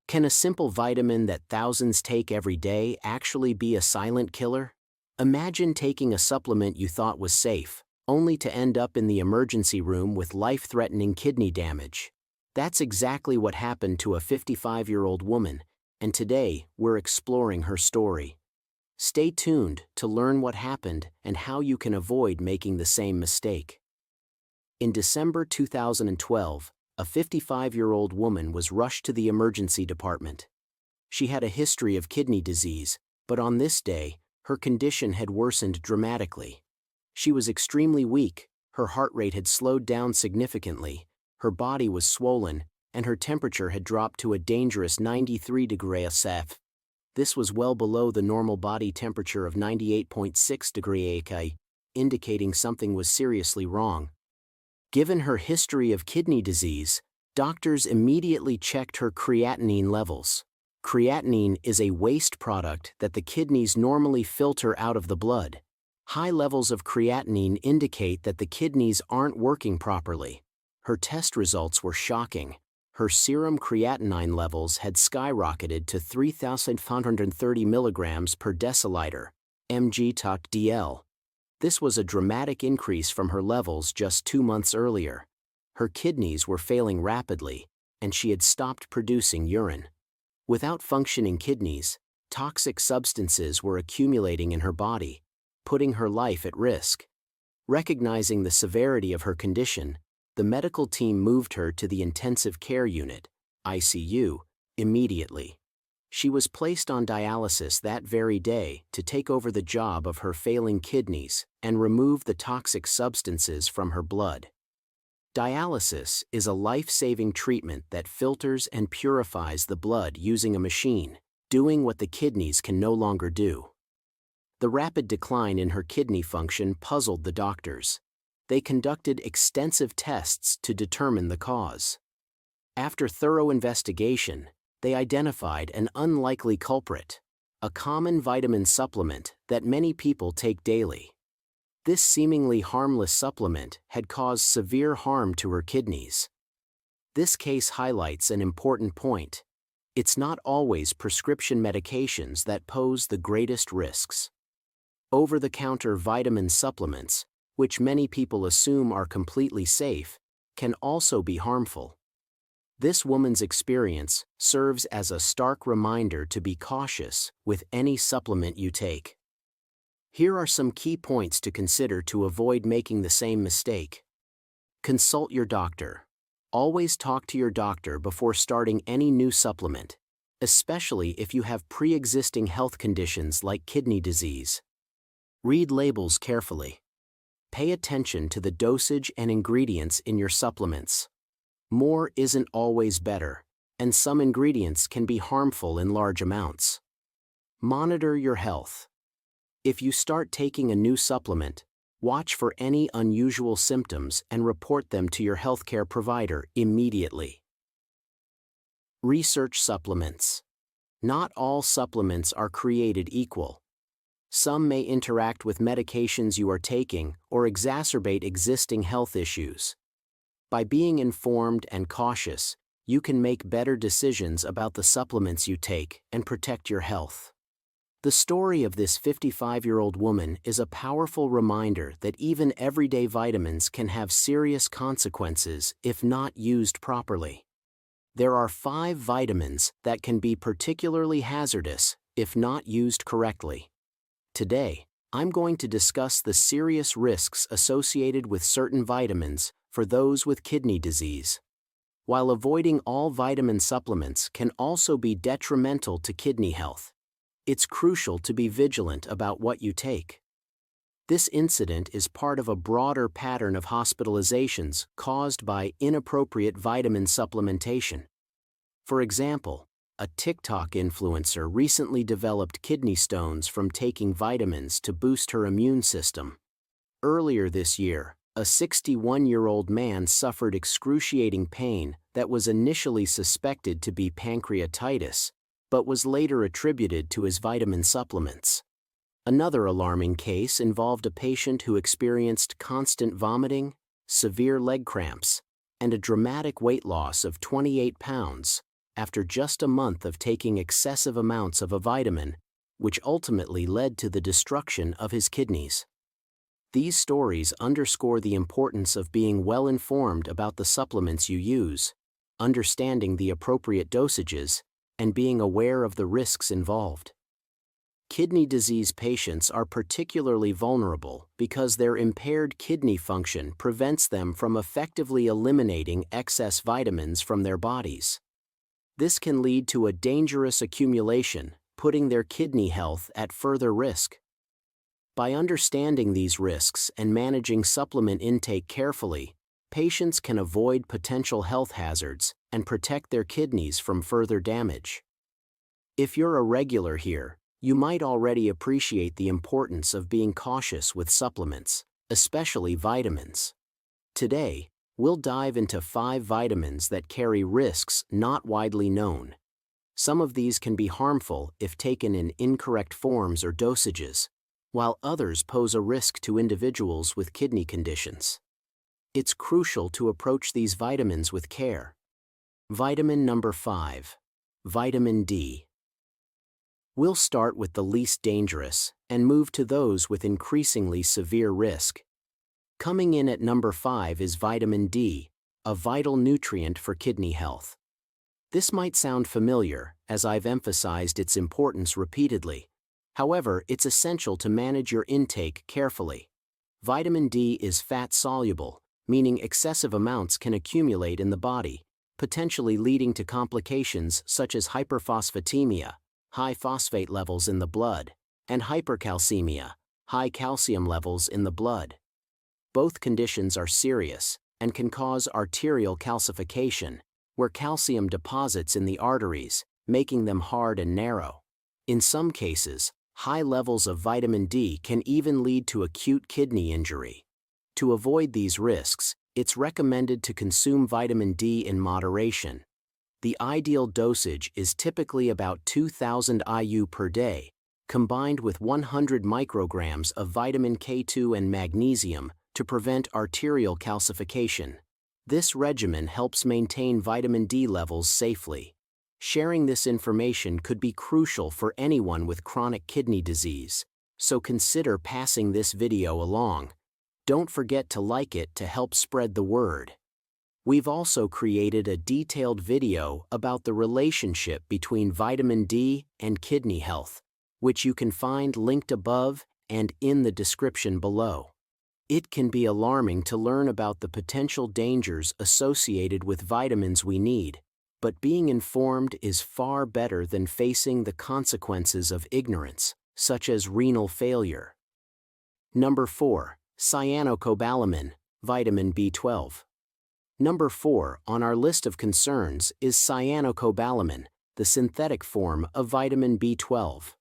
Can a simple vitamin that thousands take every day actually be a silent killer? Imagine taking a supplement you thought was safe, only to end up in the emergency room with life-threatening kidney damage. That's exactly what happened to a 55-year-old woman, and today we're exploring her story. Stay tuned to learn what happened and how you can avoid making the same mistake. In December 2012, a 55-year-old woman was rushed to the emergency department. She had a history of kidney disease, but on this day, her condition had worsened dramatically. She was extremely weak, her heart rate had slowed down significantly, her body was swollen, and her temperature had dropped to a dangerous 93 degrees Celsius. This was well below the normal body temperature of 98.6 degrees Celsius, indicating something was seriously wrong. Given her history of kidney disease, doctors immediately checked her creatinine levels. Creatinine is a waste product that the kidneys normally filter out of the blood. High levels of creatinine indicate that the kidneys aren't working properly. Her test results were shocking. Her serum creatinine levels had skyrocketed to 3,530 milligrams per deciliter, mg/dl. This was a dramatic increase from her levels just 2 months earlier. Her kidneys were failing rapidly, and she had stopped producing urine. Without functioning kidneys, toxic substances were accumulating in her body, putting her life at risk. Recognizing the severity of her condition, the medical team moved her to the intensive care unit, ICU, immediately. She was placed on dialysis that very day to take over the job of her failing kidneys and remove the toxic substances from her blood. Dialysis is a life-saving treatment that filters and purifies the blood using a machine, doing what the kidneys can no longer do. The rapid decline in her kidney function puzzled the doctors. They conducted extensive tests to determine the cause. After thorough investigation, they identified an unlikely culprit, a common vitamin supplement that many people take daily. This seemingly harmless supplement had caused severe harm to her kidneys. This case highlights an important point. It's not always prescription medications that pose the greatest risks. Over-the-counter vitamin supplements, which many people assume are completely safe, can also be harmful. This woman's experience serves as a stark reminder to be cautious with any supplement you take. Here are some key points to consider to avoid making the same mistake. Consult your doctor. Always talk to your doctor before starting any new supplement, especially if you have pre-existing health conditions like kidney disease. Read labels carefully. Pay attention to the dosage and ingredients in your supplements. More isn't always better, and some ingredients can be harmful in large amounts. Monitor your health. If you start taking a new supplement, watch for any unusual symptoms and report them to your healthcare provider immediately. Research supplements. Not all supplements are created equal. Some may interact with medications you are taking or exacerbate existing health issues. By being informed and cautious, you can make better decisions about the supplements you take and protect your health. The story of this 55-year-old woman is a powerful reminder that even everyday vitamins can have serious consequences if not used properly. There are 5 vitamins that can be particularly hazardous if not used correctly. Today, I'm going to discuss the serious risks associated with certain vitamins for those with kidney disease. While avoiding all vitamin supplements can also be detrimental to kidney health, it's crucial to be vigilant about what you take. This incident is part of a broader pattern of hospitalizations caused by inappropriate vitamin supplementation. For example, a TikTok influencer recently developed kidney stones from taking vitamins to boost her immune system. Earlier this year, a 61-year-old man suffered excruciating pain that was initially suspected to be pancreatitis, but was later attributed to his vitamin supplements. Another alarming case involved a patient who experienced constant vomiting, severe leg cramps, and a dramatic weight loss of 28 pounds after just a month of taking excessive amounts of a vitamin, which ultimately led to the destruction of his kidneys. These stories underscore the importance of being well informed about the supplements you use, understanding the appropriate dosages, and being aware of the risks involved. Kidney disease patients are particularly vulnerable because their impaired kidney function prevents them from effectively eliminating excess vitamins from their bodies. This can lead to a dangerous accumulation, putting their kidney health at further risk. By understanding these risks and managing supplement intake carefully, patients can avoid potential health hazards and protect their kidneys from further damage. If you're a regular here, you might already appreciate the importance of being cautious with supplements, especially vitamins. Today, we'll dive into 5 vitamins that carry risks not widely known. Some of these can be harmful if taken in incorrect forms or dosages, while others pose a risk to individuals with kidney conditions. It's crucial to approach these vitamins with care. Vitamin number 5. Vitamin D. We'll start with the least dangerous and move to those with increasingly severe risk. Coming in at number 5 is vitamin D, a vital nutrient for kidney health. This might sound familiar, as I've emphasized its importance repeatedly. However, it's essential to manage your intake carefully. Vitamin D is fat-soluble, meaning excessive amounts can accumulate in the body, potentially leading to complications such as hyperphosphatemia, high phosphate levels in the blood, and hypercalcemia, high calcium levels in the blood. Both conditions are serious and can cause arterial calcification, where calcium deposits in the arteries, making them hard and narrow. In some cases, high levels of vitamin D can even lead to acute kidney injury. To avoid these risks, it's recommended to consume vitamin D in moderation. The ideal dosage is typically about 2,000 IU per day, combined with 100 micrograms of vitamin K2 and magnesium to prevent arterial calcification. This regimen helps maintain vitamin D levels safely. Sharing this information could be crucial for anyone with chronic kidney disease, so consider passing this video along. Don't forget to like it to help spread the word. We've also created a detailed video about the relationship between vitamin D and kidney health, which you can find linked above and in the description below. It can be alarming to learn about the potential dangers associated with vitamins we need, but being informed is far better than facing the consequences of ignorance, such as renal failure. Number 4. Cyanocobalamin, vitamin B12. Number 4 on our list of concerns is cyanocobalamin, the synthetic form of vitamin B12.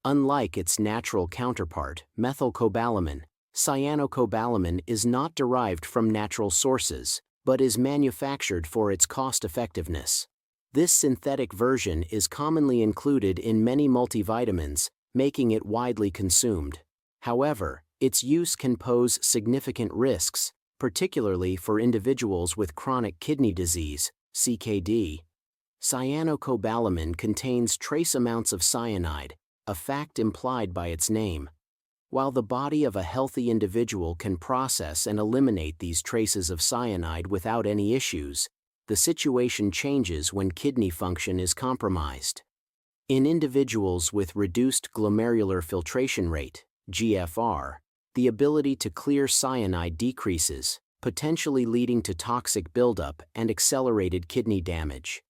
Unlike its natural counterpart, methylcobalamin, cyanocobalamin is not derived from natural sources, but is manufactured for its cost-effectiveness. This synthetic version is commonly included in many multivitamins, making it widely consumed. However, its use can pose significant risks, particularly for individuals with chronic kidney disease, CKD. Cyanocobalamin contains trace amounts of cyanide, a fact implied by its name. While the body of a healthy individual can process and eliminate these traces of cyanide without any issues, the situation changes when kidney function is compromised. In individuals with reduced glomerular filtration rate, GFR, the ability to clear cyanide decreases, potentially leading to toxic buildup and accelerated kidney damage.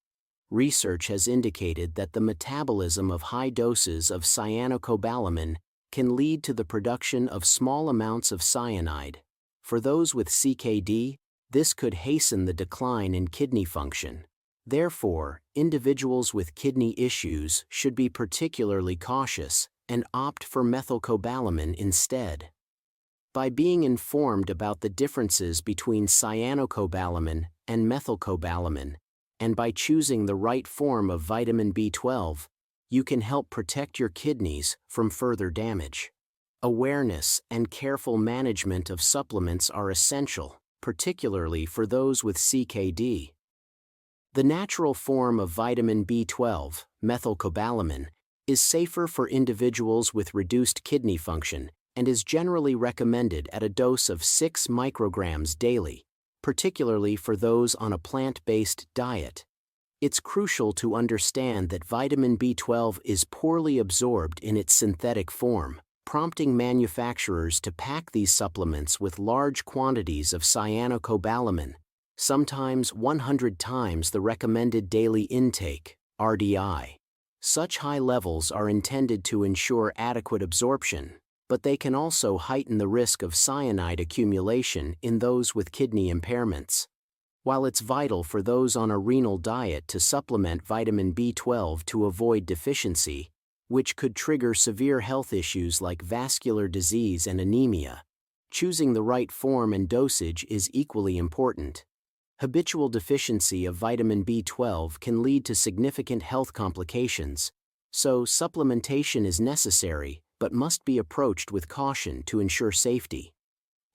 Research has indicated that the metabolism of high doses of cyanocobalamin can lead to the production of small amounts of cyanide. For those with CKD, this could hasten the decline in kidney function. Therefore, individuals with kidney issues should be particularly cautious and opt for methylcobalamin instead. By being informed about the differences between cyanocobalamin and methylcobalamin, and by choosing the right form of vitamin B12, you can help protect your kidneys from further damage. Awareness and careful management of supplements are essential, particularly for those with CKD. The natural form of vitamin B12, methylcobalamin, is safer for individuals with reduced kidney function and is generally recommended at a dose of 6 micrograms daily, particularly for those on a plant-based diet. It's crucial to understand that vitamin B12 is poorly absorbed in its synthetic form, prompting manufacturers to pack these supplements with large quantities of cyanocobalamin, sometimes 100 times the recommended daily intake, RDI. Such high levels are intended to ensure adequate absorption, but they can also heighten the risk of cyanide accumulation in those with kidney impairments. While it's vital for those on a renal diet to supplement vitamin B12 to avoid deficiency, which could trigger severe health issues like vascular disease and anemia, choosing the right form and dosage is equally important. Habitual deficiency of vitamin B12 can lead to significant health complications, so supplementation is necessary but must be approached with caution to ensure safety.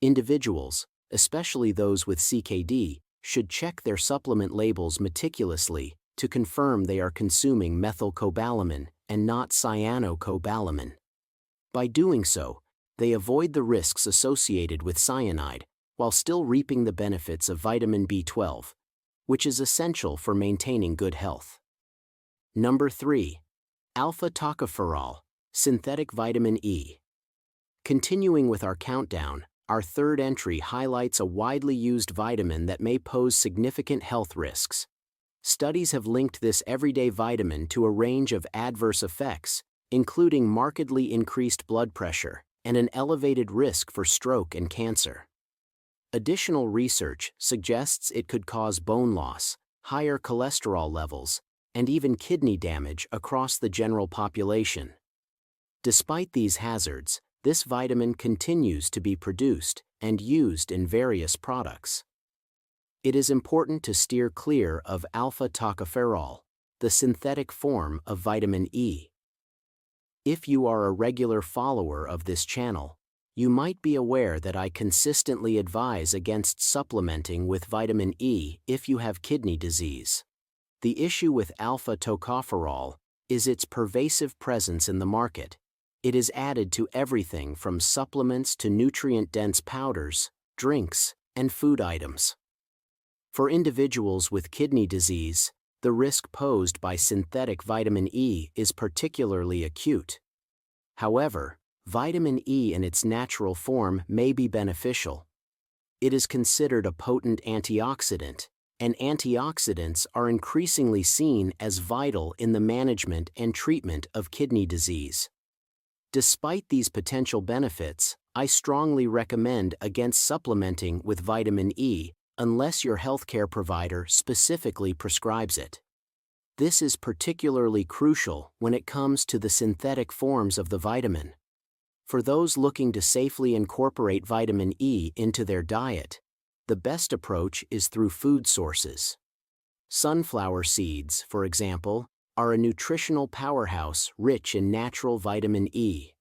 Individuals, especially those with CKD, should check their supplement labels meticulously to confirm they are consuming methylcobalamin and not cyanocobalamin. By doing so, they avoid the risks associated with cyanide while still reaping the benefits of vitamin B12, which is essential for maintaining good health. Number 3. Alpha-tocopherol, synthetic vitamin E. Continuing with our countdown, our third entry highlights a widely used vitamin that may pose significant health risks. Studies have linked this everyday vitamin to a range of adverse effects, including markedly increased blood pressure and an elevated risk for stroke and cancer. Additional research suggests it could cause bone loss, higher cholesterol levels, and even kidney damage across the general population. Despite these hazards, this vitamin continues to be produced and used in various products. It is important to steer clear of alpha-tocopherol, the synthetic form of vitamin E. If you are a regular follower of this channel, you might be aware that I consistently advise against supplementing with vitamin E if you have kidney disease. The issue with alpha-tocopherol is its pervasive presence in the market. It is added to everything from supplements to nutrient-dense powders, drinks, and food items. For individuals with kidney disease, the risk posed by synthetic vitamin E is particularly acute. However, vitamin E in its natural form may be beneficial. It is considered a potent antioxidant, and antioxidants are increasingly seen as vital in the management and treatment of kidney disease. Despite these potential benefits, I strongly recommend against supplementing with vitamin E unless your healthcare provider specifically prescribes it. This is particularly crucial when it comes to the synthetic forms of the vitamin. For those looking to safely incorporate vitamin E into their diet, the best approach is through food sources. Sunflower seeds, for example, are a nutritional powerhouse rich in natural vitamin E.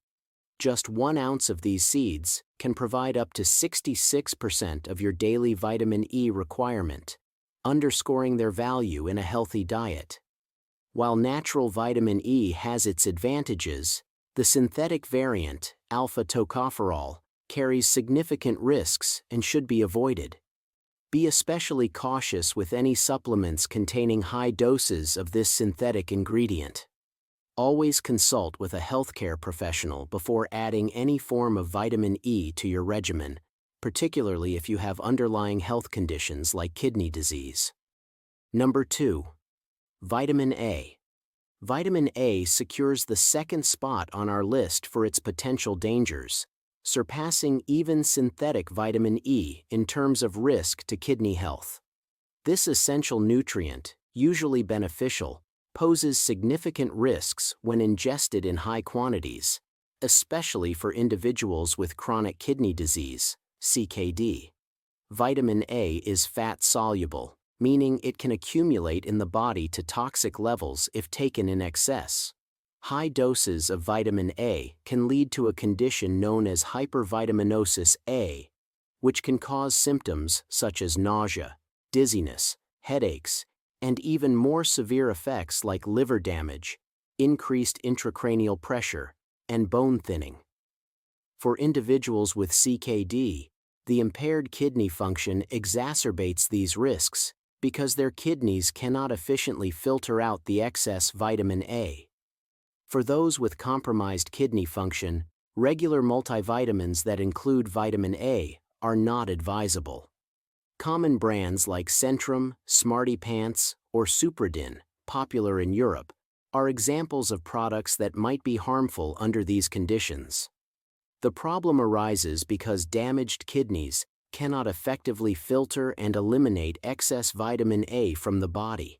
Just 1 ounce of these seeds can provide up to 66% of your daily vitamin E requirement, underscoring their value in a healthy diet. While natural vitamin E has its advantages, the synthetic variant, alpha-tocopherol, carries significant risks and should be avoided. Be especially cautious with any supplements containing high doses of this synthetic ingredient. Always consult with a healthcare professional before adding any form of vitamin E to your regimen, particularly if you have underlying health conditions like kidney disease. Number 2. Vitamin A. Vitamin A secures the second spot on our list for its potential dangers, surpassing even synthetic vitamin E in terms of risk to kidney health. This essential nutrient, usually beneficial, poses significant risks when ingested in high quantities, especially for individuals with chronic kidney disease, CKD. Vitamin A is fat-soluble, meaning it can accumulate in the body to toxic levels if taken in excess. High doses of vitamin A can lead to a condition known as hypervitaminosis A, which can cause symptoms such as nausea, dizziness, headaches, and even more severe effects like liver damage, increased intracranial pressure, and bone thinning. For individuals with CKD, the impaired kidney function exacerbates these risks because their kidneys cannot efficiently filter out the excess vitamin A. For those with compromised kidney function, regular multivitamins that include vitamin A are not advisable. Common brands like Centrum, Smarty Pants, or Supradyn, popular in Europe, are examples of products that might be harmful under these conditions. The problem arises because damaged kidneys cannot effectively filter and eliminate excess vitamin A from the body.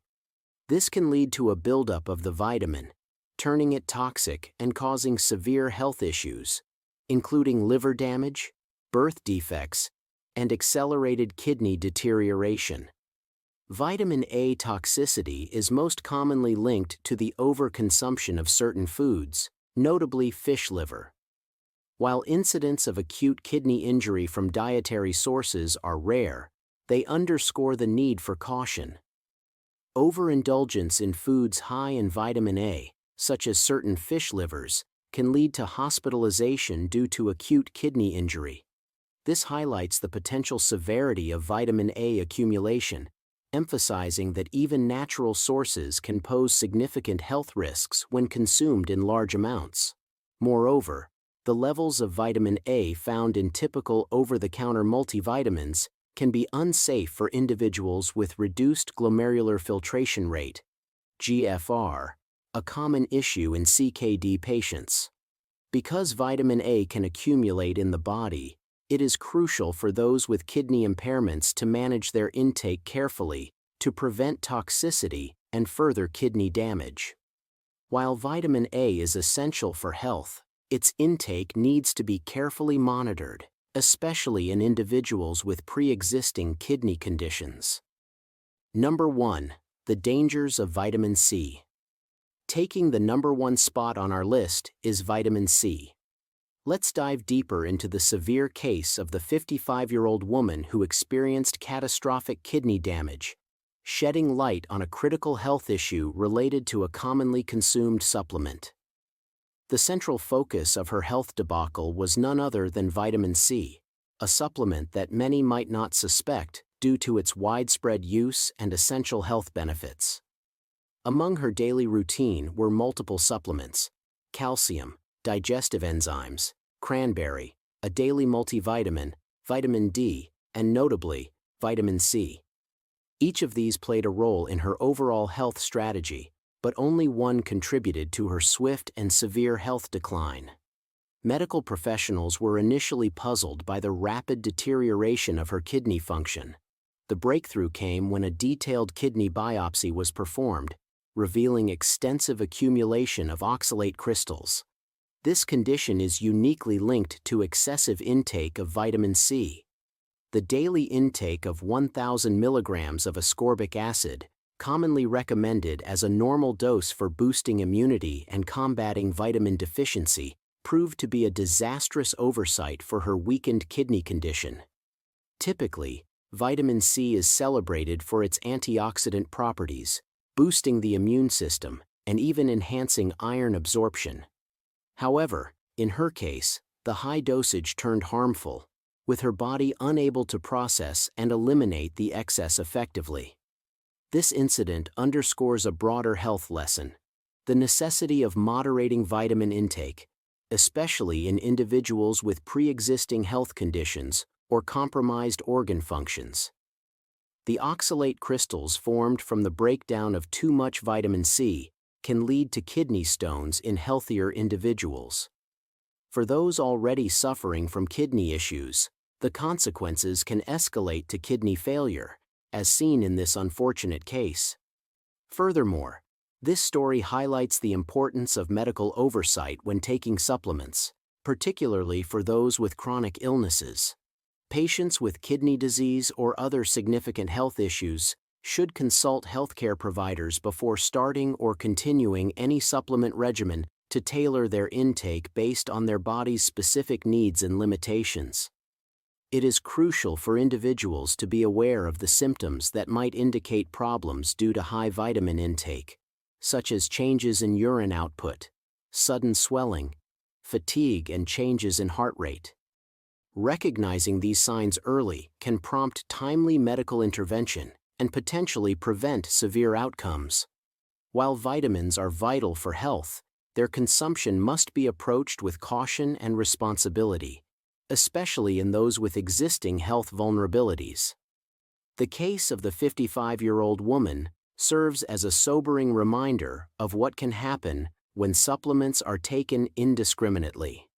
This can lead to a buildup of the vitamin, turning it toxic and causing severe health issues, including liver damage, birth defects, and accelerated kidney deterioration. Vitamin A toxicity is most commonly linked to the overconsumption of certain foods, notably fish liver. While incidents of acute kidney injury from dietary sources are rare, they underscore the need for caution. Overindulgence in foods high in vitamin A, such as certain fish livers, can lead to hospitalization due to acute kidney injury. This highlights the potential severity of vitamin A accumulation, emphasizing that even natural sources can pose significant health risks when consumed in large amounts. Moreover, the levels of vitamin A found in typical over-the-counter multivitamins can be unsafe for individuals with reduced glomerular filtration rate, GFR, a common issue in CKD patients. Because vitamin A can accumulate in the body, it is crucial for those with kidney impairments to manage their intake carefully to prevent toxicity and further kidney damage. While vitamin A is essential for health, its intake needs to be carefully monitored, especially in individuals with pre-existing kidney conditions. Number 1. The dangers of vitamin C. Taking the number 1 spot on our list is vitamin C. Let's dive deeper into the severe case of the 55-year-old woman who experienced catastrophic kidney damage, shedding light on a critical health issue related to a commonly consumed supplement. The central focus of her health debacle was none other than vitamin C, a supplement that many might not suspect due to its widespread use and essential health benefits. Among her daily routine were multiple supplements: calcium, digestive enzymes, cranberry, a daily multivitamin, vitamin D, and notably, vitamin C. Each of these played a role in her overall health strategy, but only one contributed to her swift and severe health decline. Medical professionals were initially puzzled by the rapid deterioration of her kidney function. The breakthrough came when a detailed kidney biopsy was performed, revealing extensive accumulation of oxalate crystals. This condition is uniquely linked to excessive intake of vitamin C. The daily intake of 1,000 milligrams of ascorbic acid, commonly recommended as a normal dose for boosting immunity and combating vitamin deficiency, proved to be a disastrous oversight for her weakened kidney condition. Typically, vitamin C is celebrated for its antioxidant properties, boosting the immune system, and even enhancing iron absorption. However, in her case, the high dosage turned harmful, with her body unable to process and eliminate the excess effectively. This incident underscores a broader health lesson: the necessity of moderating vitamin intake, especially in individuals with pre-existing health conditions or compromised organ functions. The oxalate crystals formed from the breakdown of too much vitamin C can lead to kidney stones in healthier individuals. For those already suffering from kidney issues, the consequences can escalate to kidney failure, as seen in this unfortunate case. Furthermore, this story highlights the importance of medical oversight when taking supplements, particularly for those with chronic illnesses. Patients with kidney disease or other significant health issues should consult healthcare providers before starting or continuing any supplement regimen to tailor their intake based on their body's specific needs and limitations. It is crucial for individuals to be aware of the symptoms that might indicate problems due to high vitamin intake, such as changes in urine output, sudden swelling, fatigue, and changes in heart rate. Recognizing these signs early can prompt timely medical intervention and potentially prevent severe outcomes. While vitamins are vital for health, their consumption must be approached with caution and responsibility, especially in those with existing health vulnerabilities. The case of the 55-year-old woman serves as a sobering reminder of what can happen when supplements are taken indiscriminately.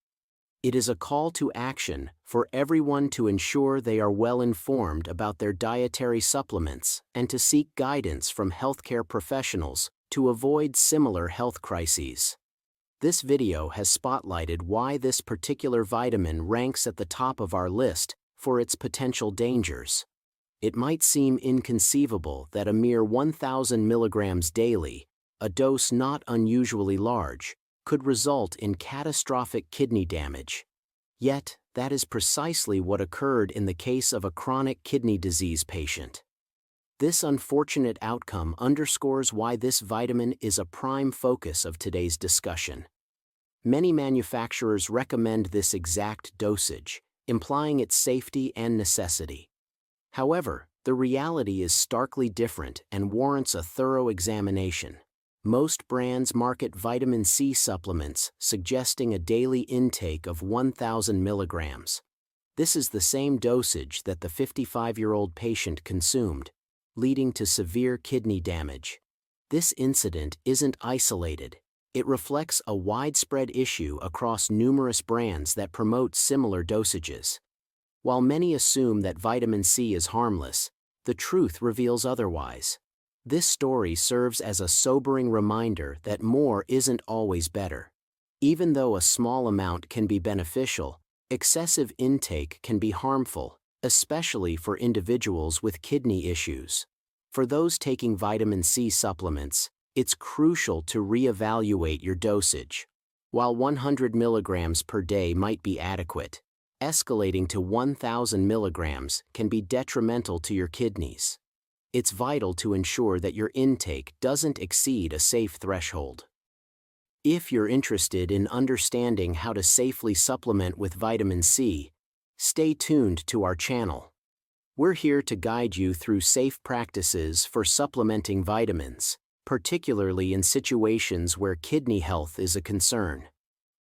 It is a call to action for everyone to ensure they are well informed about their dietary supplements and to seek guidance from healthcare professionals to avoid similar health crises. This video has spotlighted why this particular vitamin ranks at the top of our list for its potential dangers. It might seem inconceivable that a mere 1,000 milligrams daily, a dose not unusually large, could result in catastrophic kidney damage. Yet, that is precisely what occurred in the case of a chronic kidney disease patient. This unfortunate outcome underscores why this vitamin is a prime focus of today's discussion. Many manufacturers recommend this exact dosage, implying its safety and necessity. However, the reality is starkly different and warrants a thorough examination. Most brands market vitamin C supplements suggesting a daily intake of 1,000 milligrams. This is the same dosage that the 55-year-old patient consumed, leading to severe kidney damage. This incident isn't isolated. It reflects a widespread issue across numerous brands that promote similar dosages. While many assume that vitamin C is harmless, the truth reveals otherwise. This story serves as a sobering reminder that more isn't always better. Even though a small amount can be beneficial, excessive intake can be harmful, especially for individuals with kidney issues. For those taking vitamin C supplements, it's crucial to reevaluate your dosage. While 100 milligrams per day might be adequate, escalating to 1,000 milligrams can be detrimental to your kidneys. It's vital to ensure that your intake doesn't exceed a safe threshold. If you're interested in understanding how to safely supplement with vitamin C, stay tuned to our channel. We're here to guide you through safe practices for supplementing vitamins, particularly in situations where kidney health is a concern.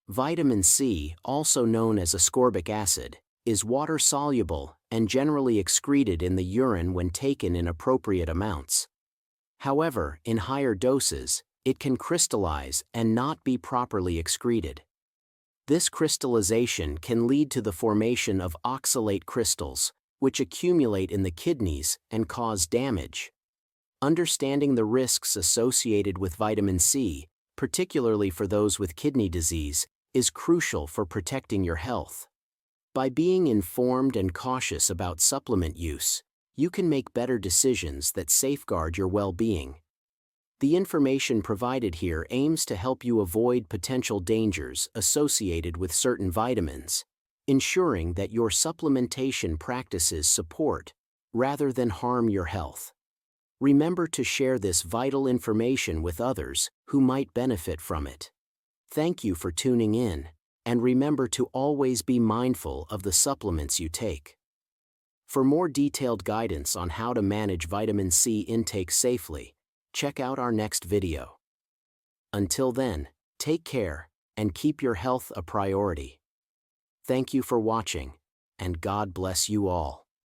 Vitamin C, also known as ascorbic acid, is water-soluble and generally excreted in the urine when taken in appropriate amounts. However, in higher doses, it can crystallize and not be properly excreted. This crystallization can lead to the formation of oxalate crystals, which accumulate in the kidneys and cause damage. Understanding the risks associated with vitamin C, particularly for those with kidney disease, is crucial for protecting your health. By being informed and cautious about supplement use, you can make better decisions that safeguard your well-being. The information provided here aims to help you avoid potential dangers associated with certain vitamins, ensuring that your supplementation practices support, rather than harm your health. Remember to share this vital information with others who might benefit from it. Thank you for tuning in, and remember to always be mindful of the supplements you take. For more detailed guidance on how to manage vitamin C intake safely, check out our next video. Until then, take care and keep your health a priority. Thank you for watching, and God bless you all.